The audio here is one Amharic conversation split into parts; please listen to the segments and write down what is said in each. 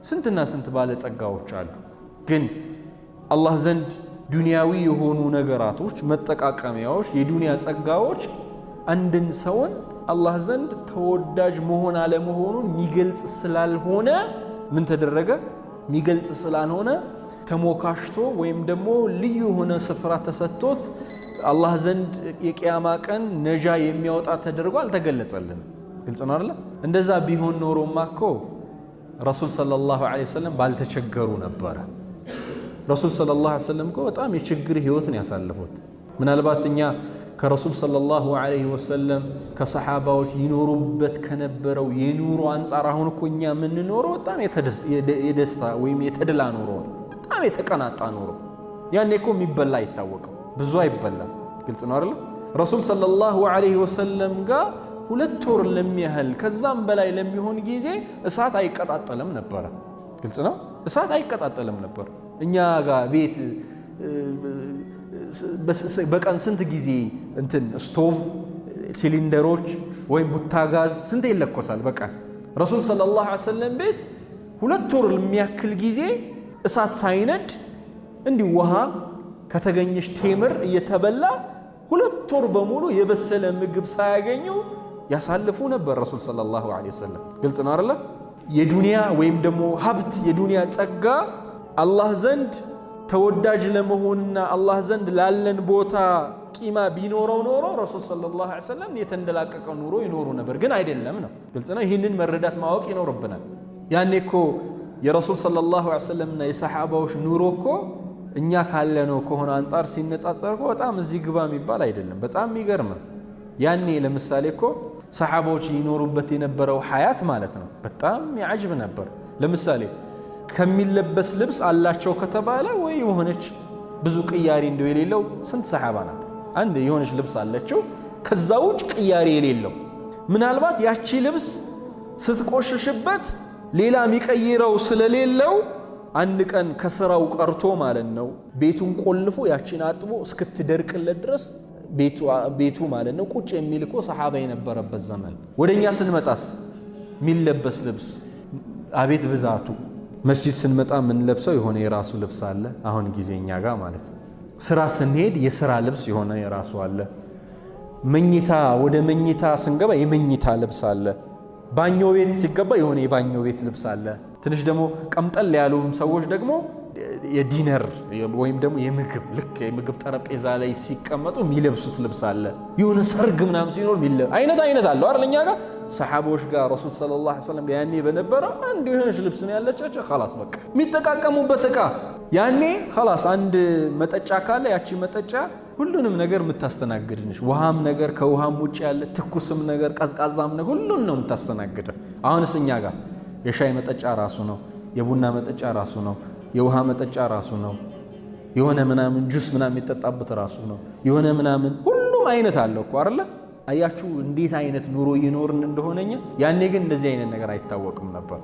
ስንትና ስንት ባለ ጸጋዎች አሉ። ግን አላህ ዘንድ ዱንያዊ የሆኑ ነገራቶች መጠቃቀሚያዎች የዱንያ ጸጋዎች አንድን ሰውን አላህ ዘንድ ተወዳጅ መሆን አለመሆኑን የሚገልጽ ስላልሆነ ምን ተደረገ? የሚገልጽ ስላልሆነ ተሞካሽቶ ወይም ደግሞ ልዩ የሆነ ስፍራ ተሰጥቶት አላህ ዘንድ የቂያማ ቀን ነጃ የሚያወጣ ተደርጎ አልተገለጸልንም። ግልጽ ነው አይደል? እንደዛ ቢሆን ኖሮማ እኮ ረሱል ሰለላሁ ዐለይሂ ወሰለም ባልተቸገሩ ነበረ። ረሱል ሰለላሁ ዐለይሂ ወሰለም እኮ በጣም የችግር ህይወትን ያሳለፉት። ምናልባት እኛ ከረሱል ሰለላሁ ዐለይሂ ወሰለም ከሰሓባዎች ይኖሩበት ከነበረው የኑሮ አንጻር አሁን እኮ እኛ የምንኖረው በጣም የደስታ ወይም የተድላ ኑሮ ነው። በጣም የተቀናጣ ኑሮ። ያኔ እኮ የሚበላ አይታወቅም፣ ብዙ አይበላም። ግልጽ ነው አይደል? ረሱል ሰለላሁ ዐለይሂ ወሰለም ጋር 2 ወር ለሚያህል ከዛም በላይ ለሚሆን ጊዜ እሳት አይቀጣጠልም ነበር። ግልጽ ነው፣ እሳት አይቀጣጠልም ነበር። እኛ ጋር ቤት በቀን ስንት ጊዜ እንትን ስቶቭ ሲሊንደሮች ወይም ቡታጋዝ ስንት ይለኮሳል በቀን? ረሱል ሰለላሁ ዐለይሂ ወሰለም ቤት 2 ወር የሚያክል ጊዜ እሳት ሳይነድ እንዲህ ውሃ ከተገኘች ቴምር እየተበላ 2 ወር በሙሉ የበሰለ ምግብ ሳያገኙ ያሳልፉ ነበር ረሱል ሰለላሁ ዐለይሂ ወሰለም። ግልጽ ነው አይደል? የዱንያ ወይም ደግሞ ሀብት የዱንያ ጸጋ አላህ ዘንድ ተወዳጅ ለመሆንና አላህ ዘንድ ላለን ቦታ ቂማ ቢኖረው ኖሮ ረሱል ሰለላሁ ዐለይሂ ወሰለም የተንደላቀቀ ኑሮ ይኖሩ ነበር። ግን አይደለም ነው። ግልጽ ነው። ይህንን መረዳት ማወቅ ይኖርብናል። ያኔ እኮ የረሱል ሰለላሁ ዐለይሂ ወሰለምና የሰሓባዎች ኑሮ እኮ እኛ ካለነው ከሆነ አንጻር ሲነጻጸር እኮ በጣም እዚህ ግባ የሚባል አይደለም። በጣም የሚገርም ነው። ያኔ ለምሳሌ እኮ ሰሓባዎች ይኖሩበት የነበረው ሐያት ማለት ነው በጣም ያጅብ ነበር። ለምሳሌ ከሚለበስ ልብስ አላቸው ከተባለ ወይ የሆነች ብዙ ቅያሪ እንደው የሌለው ስንት ሰሓባ ነበር? አንድ የሆነች ልብስ አለችው ከዛ ውጭ ቅያሪ የሌለው። ምናልባት ያቺ ልብስ ስትቆሽሽበት ሌላ የሚቀይረው ስለሌለው አንድ ቀን ከስራው ቀርቶ ማለት ነው ቤቱን ቆልፎ ያቺን አጥቦ እስክትደርቅለት ድረስ ቤቱ ማለት ነው ቁጭ የሚል እኮ ሰሓባ የነበረበት ዘመን። ወደኛ ስንመጣስ የሚለበስ ልብስ አቤት ብዛቱ። መስጂድ ስንመጣ የምንለብሰው የሆነ የራሱ ልብስ አለ። አሁን ጊዜኛ ጋር ማለት ነው። ስራ ስንሄድ የስራ ልብስ የሆነ የራሱ አለ። መኝታ ወደ መኝታ ስንገባ የመኝታ ልብስ አለ። ባኞ ቤት ሲገባ የሆነ የባኞ ቤት ልብስ አለ። ትንሽ ደግሞ ቀምጠል ያሉ ሰዎች ደግሞ የዲነር ወይም ደግሞ የምግብ ልክ የምግብ ጠረጴዛ ላይ ሲቀመጡ የሚለብሱት ልብስ አለ። የሆነ ሰርግ ምናምን ሲኖር አይነት አለው አይደል? እኛ ጋር ሰሓቦች ጋር ረሱል ሰለላሁ ዐለይሂ ወሰለም ያኔ በነበረ አንድ የሆነች ልብስ ነው ያለቻቸው። خلاص በቃ የሚጠቃቀሙበት እቃ ያኔ خلاص አንድ መጠጫ ካለ ያቺ መጠጫ ሁሉንም ነገር የምታስተናግድንሽ፣ ውሃም ነገር ከውሃም ውጭ ያለ ትኩስም ነገር ቀዝቃዛም ነገር ሁሉን ነው የምታስተናግደው። አሁንስ እኛ ጋር የሻይ መጠጫ ራሱ ነው፣ የቡና መጠጫ ራሱ ነው፣ የውሃ መጠጫ ራሱ ነው፣ የሆነ ምናምን ጁስ ምናምን የሚጠጣበት ራሱ ነው፣ የሆነ ምናምን ሁሉም አይነት አለው እኮ አይደለ? አያችሁ እንዴት አይነት ኑሮ ይኖርን እንደሆነኛ። ያኔ ግን እንደዚህ አይነት ነገር አይታወቅም ነበር።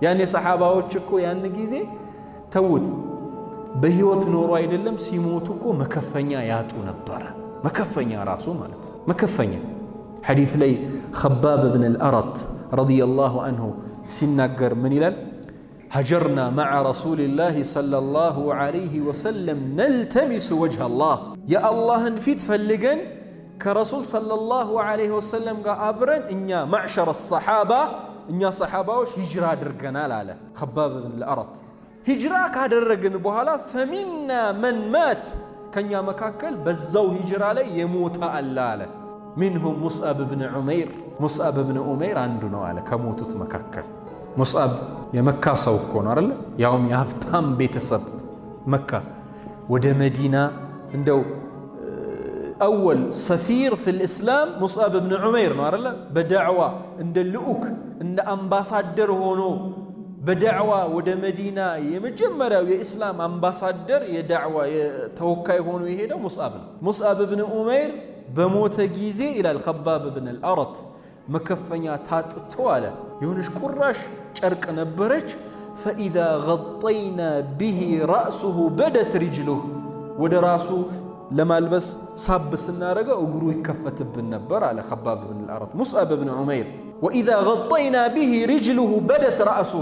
ያኔ ሰሓባዎች እኮ ያን ጊዜ ተውት በህይወት ኖሮ አይደለም ሲሞቱ እኮ መከፈኛ ያጡ ነበረ። መከፈኛ ራሱ ማለት መከፈኛ። ሐዲስ ላይ ኸባብ ብን አልአረት ረዲየላሁ አንሁ ሲናገር ምን ይላል? هجرنا مع رسول الله صلى الله عليه وسلم نلتمس وجه الله يا الله نفيت فلقن كرسول صلى الله عليه وسلم قابرن إنيا معشر الصحابة إنيا صحابة وش هجرة درقنا لاله. خباب بن الأرط هجرة كادرقن بوهلا فمنا من مات كان يا مكاكل بزو هجرة لي يموت ألاله. منهم مصعب بن عمير. مصعب بن عمير عندنا على كموتت مكاكل. مصعب የመካ ሰው እኮ ነው አይደል? ያውም የሀብታም ቤተሰብ መካ ወደ መዲና እንደው አወል ሰፊር في الاسلام مصعب بن عمير ነው አይደል? በዳዕዋ እንደ ልኡክ እንደ አምባሳደር ሆኖ በዳዕዋ ወደ መዲና የመጀመሪያው የእስላም አምባሳደር የዳዕዋ ተወካይ ሆኖ የሄደው ሙስዓብ ነው። ሙስዓብ ብን ዑመይር በሞተ ጊዜ ይላል ኸባብ ብን አልአረት መከፈኛ ታጥቶ አለ የሆነች ቁራሽ ጨርቅ ነበረች። ፈኢዛ ገጠይና ቢሂ ረእሱሁ በደት ሪጅሉህ ወደ ራሱ ለማልበስ ሳብ ስናረገው እግሩ ይከፈትብን ነበር አለ ኸባብ ብን አልአረት ሙስዓብ ብን ዑመይር። ወኢዛ ገጠይና ቢሂ ሪጅሉሁ በደት ረእሱሁ